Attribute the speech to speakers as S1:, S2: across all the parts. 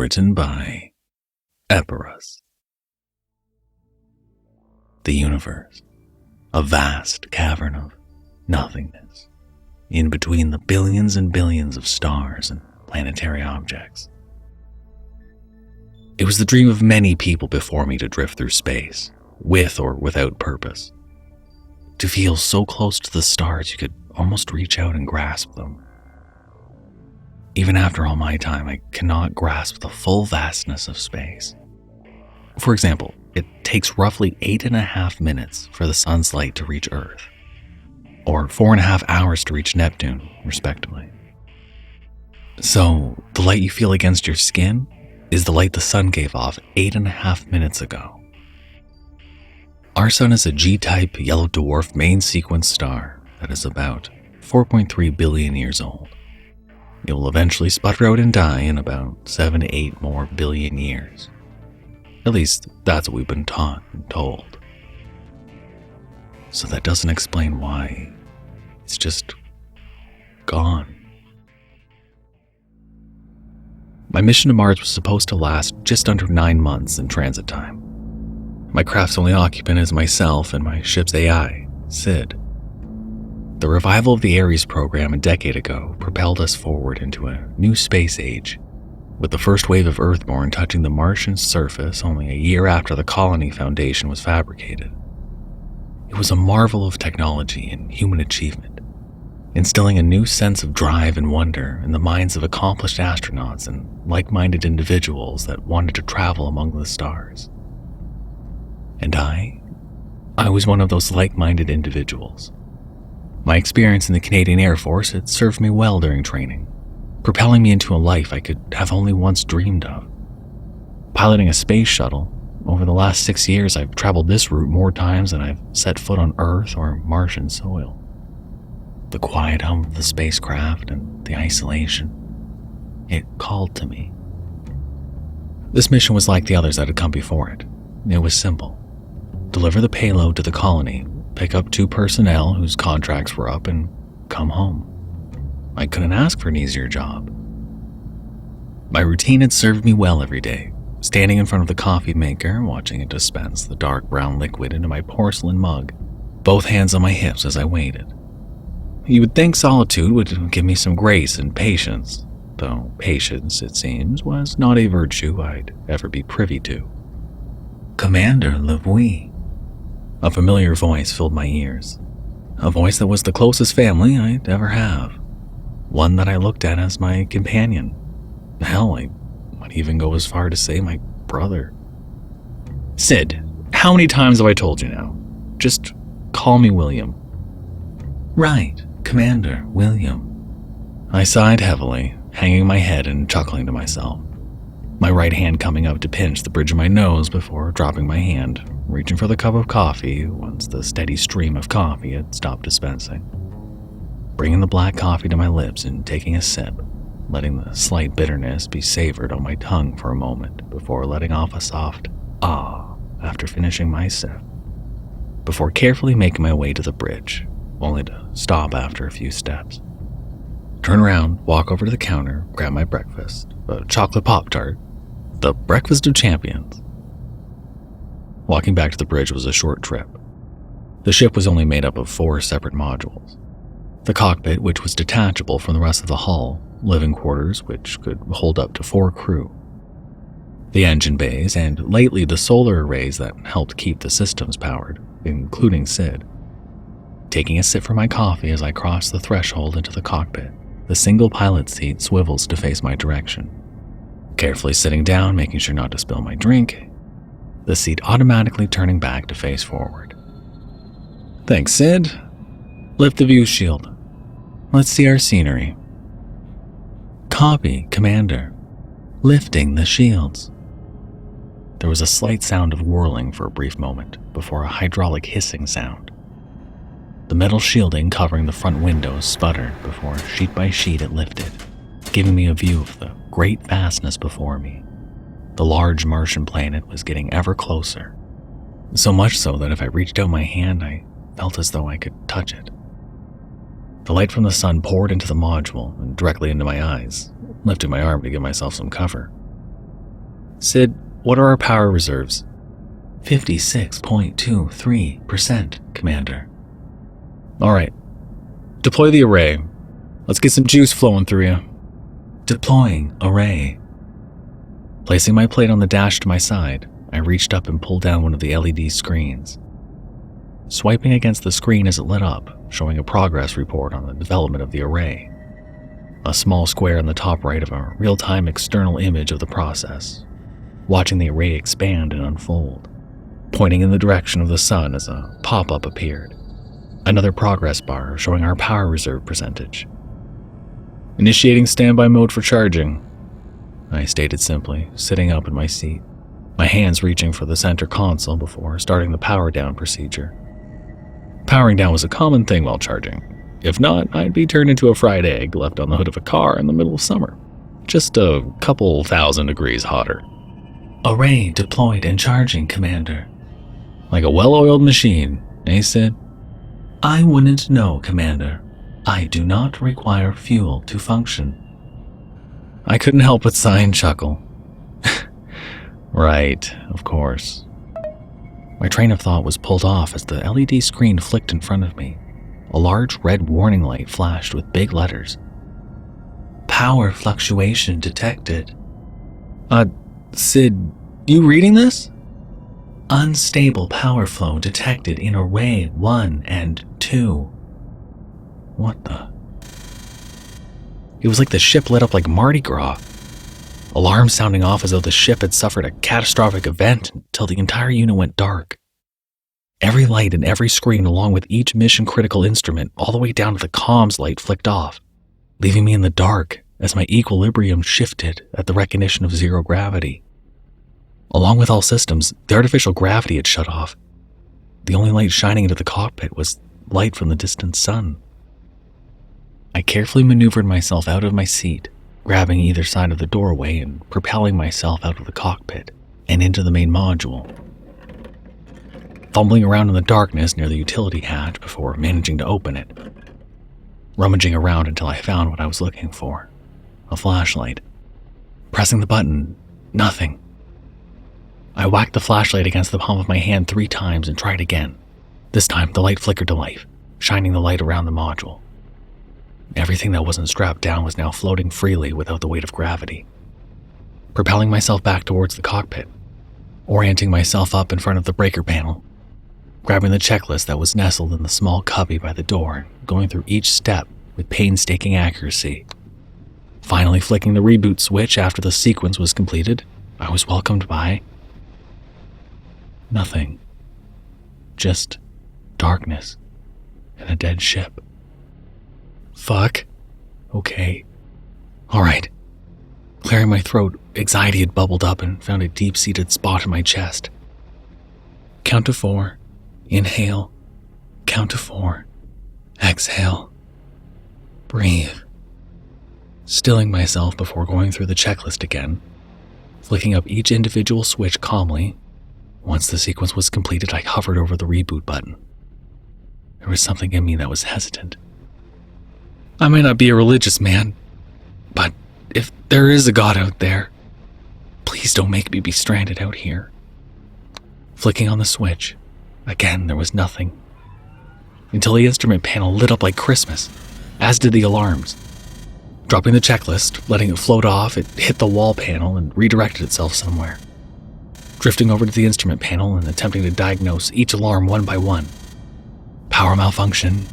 S1: Written by XEpyrusX. The universe, a vast cavern of nothingness, in between the billions and billions of stars and planetary objects. It was the dream of many people before me to drift through space, with or without purpose. To feel so close to the stars you could almost reach out and grasp them. Even after all my time, I cannot grasp the full vastness of space. For example, it takes roughly 8.5 minutes for the sun's light to reach Earth, or 4.5 hours to reach Neptune, respectively. So, the light you feel against your skin is the light the sun gave off 8.5 minutes ago. Our sun is a G-type yellow dwarf main sequence star that is about 4.3 billion years old. It will eventually sputter out and die in about 7 to 8 more billion years. At least, that's what we've been taught and told. So that doesn't explain why it's just gone. My mission to Mars was supposed to last just under 9 months in transit time. My craft's only occupant is myself and my ship's AI, Sid. The revival of the Ares program a decade ago propelled us forward into a new space age, with the first wave of Earthborn touching the Martian surface only a year after the colony foundation was fabricated. It was a marvel of technology and human achievement, instilling a new sense of drive and wonder in the minds of accomplished astronauts and like-minded individuals that wanted to travel among the stars. And I was one of those like-minded individuals. My experience in the Canadian Air Force had served me well during training, propelling me into a life I could have only once dreamed of. Piloting a space shuttle, over the last 6 years I've traveled this route more times than I've set foot on Earth or Martian soil. The quiet hum of the spacecraft and the isolation, it called to me. This mission was like the others that had come before it. It was simple. Deliver the payload to the colony, pick up 2 personnel whose contracts were up, and come home. I couldn't ask for an easier job. My routine had served me well every day, standing in front of the coffee maker, watching it dispense the dark brown liquid into my porcelain mug, both hands on my hips as I waited. You would think solitude would give me some grace and patience, though patience, it seems, was not a virtue I'd ever be privy to. Commander Levoux. A familiar voice filled my ears, a voice that was the closest family I'd ever have, one that I looked at as my companion. Hell, I might even go as far to say my brother. Sid, how many times have I told you now? Just call me William. Right, Commander William. I sighed heavily, hanging my head and chuckling to myself, my right hand coming up to pinch the bridge of my nose before dropping my hand, reaching for the cup of coffee once the steady stream of coffee had stopped dispensing. Bringing the black coffee to my lips and taking a sip, letting the slight bitterness be savored on my tongue for a moment before letting off a soft ah after finishing my sip, before carefully making my way to the bridge, only to stop after a few steps. Turn around, walk over to the counter, grab my breakfast, a chocolate Pop-Tart, the breakfast of champions. Walking back to the bridge was a short trip. The ship was only made up of 4 separate modules. The cockpit, which was detachable from the rest of the hull, living quarters, which could hold up to 4 crew, the engine bays, and lately the solar arrays that helped keep the systems powered, including Sid. Taking a sip from my coffee as I crossed the threshold into the cockpit, the single pilot seat swivels to face my direction. Carefully sitting down, making sure not to spill my drink, the seat automatically turning back to face forward. Thanks, Sid. Lift the view shield. Let's see our scenery. Copy, Commander. Lifting the shields. There was a slight sound of whirling for a brief moment before a hydraulic hissing sound. The metal shielding covering the front windows sputtered before sheet by sheet it lifted, giving me a view of the great vastness before me. The large Martian planet was getting ever closer, so much so that if I reached out my hand, I felt as though I could touch it. The light from the sun poured into the module and directly into my eyes, lifting my arm to give myself some cover. Sid, what are our power reserves? 56.23%, Commander. Alright. Deploy the array. Let's get some juice flowing through you. Deploying array. Placing my plate on the dash to my side, I reached up and pulled down one of the LED screens. Swiping against the screen as it lit up, showing a progress report on the development of the array. A small square in the top right of a real-time external image of the process, watching the array expand and unfold, pointing in the direction of the sun as a pop-up appeared. Another progress bar showing our power reserve percentage. Initiating standby mode for charging, I stated simply, sitting up in my seat, my hands reaching for the center console before starting the power down procedure. Powering down was a common thing while charging. If not, I'd be turned into a fried egg left on the hood of a car in the middle of summer. Just a couple thousand degrees hotter. Array deployed and charging, Commander. Like a well-oiled machine, eh, Sid? I wouldn't know, Commander. I do not require fuel to function. I couldn't help but sigh and chuckle. Right, of course. My train of thought was pulled off as the LED screen flicked in front of me. A large red warning light flashed with big letters. Power fluctuation detected. Sid, you reading this? Unstable power flow detected in array 1 and 2. What the? It was like the ship lit up like Mardi Gras. Alarms sounding off as though the ship had suffered a catastrophic event until the entire unit went dark. Every light and every screen along with each mission-critical instrument all the way down to the comms light flicked off, leaving me in the dark as my equilibrium shifted at the recognition of zero gravity. Along with all systems, the artificial gravity had shut off. The only light shining into the cockpit was light from the distant sun. I carefully maneuvered myself out of my seat, grabbing either side of the doorway and propelling myself out of the cockpit and into the main module. Fumbling around in the darkness near the utility hatch before managing to open it. Rummaging around until I found what I was looking for, a flashlight. Pressing the button, nothing. I whacked the flashlight against the palm of my hand 3 times and tried again. This time, the light flickered to life, shining the light around the module. Everything that wasn't strapped down was now floating freely without the weight of gravity. Propelling myself back towards the cockpit, orienting myself up in front of the breaker panel, grabbing the checklist that was nestled in the small cubby by the door, going through each step with painstaking accuracy. Finally flicking the reboot switch after the sequence was completed, I was welcomed by nothing. Just darkness and a dead ship. Fuck. Okay. Alright. Clearing my throat, anxiety had bubbled up and found a deep-seated spot in my chest. Count to 4. Inhale. Count to 4. Exhale. Breathe. Stilling myself before going through the checklist again, flicking up each individual switch calmly. Once the sequence was completed, I hovered over the reboot button. There was something in me that was hesitant. I might not be a religious man, but if there is a God out there, please don't make me be stranded out here. Flicking on the switch, again there was nothing, until the instrument panel lit up like Christmas, as did the alarms. Dropping the checklist, letting it float off, it hit the wall panel and redirected itself somewhere. Drifting over to the instrument panel and attempting to diagnose each alarm one by one. Power malfunction,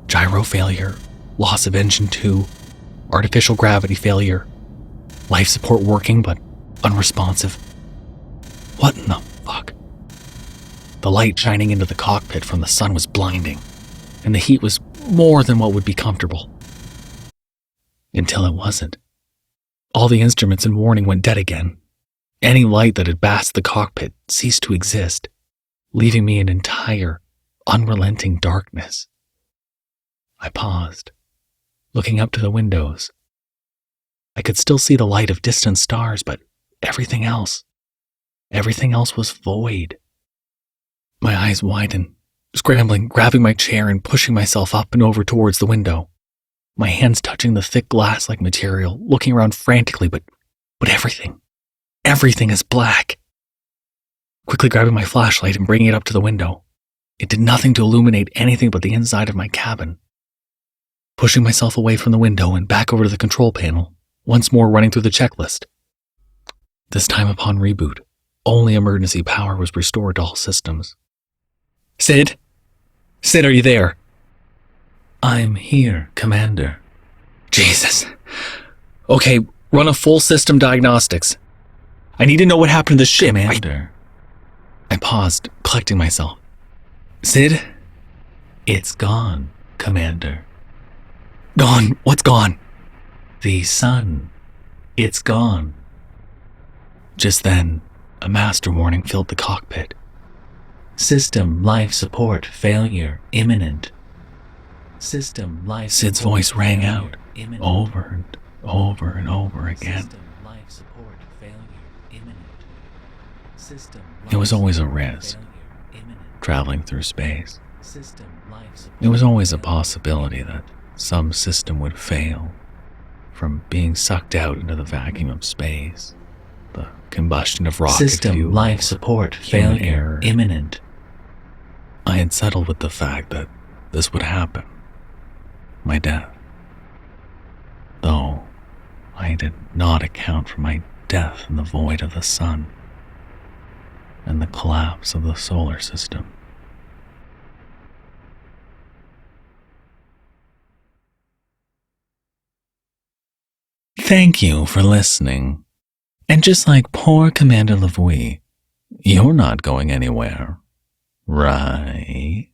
S1: gyro failure, loss of engine 2, artificial gravity failure, life support working but unresponsive. What in the fuck? The light shining into the cockpit from the sun was blinding, and the heat was more than what would be comfortable. Until it wasn't. All the instruments in warning went dead again. Any light that had basked the cockpit ceased to exist, leaving me in entire, unrelenting darkness. I paused, looking up to the windows. I could still see the light of distant stars, but everything else was void. My eyes widened, scrambling, grabbing my chair and pushing myself up and over towards the window. My hands touching the thick glass-like material, looking around frantically, but everything Everything is black. Quickly grabbing my flashlight and bringing it up to the window, it did nothing to illuminate anything but the inside of my cabin. Pushing myself away from the window and back over to the control panel, once more running through the checklist. This time upon reboot, only emergency power was restored to all systems. Sid? Sid, are you there? I'm here, Commander. Jesus. Okay, run a full system diagnostics. I need to know what happened to the ship. Commander. I paused, collecting myself. Sid? It's gone, Commander. Gone? What's gone? The sun. It's gone. Just then, a master warning filled the cockpit. System life support failure imminent. System life. Sid's voice rang out over and over and over again. System life support failure imminent. System. It was always a risk, traveling through space. It was always a possibility that some system would fail, from being sucked out into the vacuum of space, the combustion of rocket
S2: System
S1: fuel,
S2: life support failure imminent.
S1: I had settled with the fact that this would happen. My death. Though I did not account for my death in the void of the sun and the collapse of the solar system. Thank you for listening. And just like poor Commander Lavouille, you're not going anywhere, right?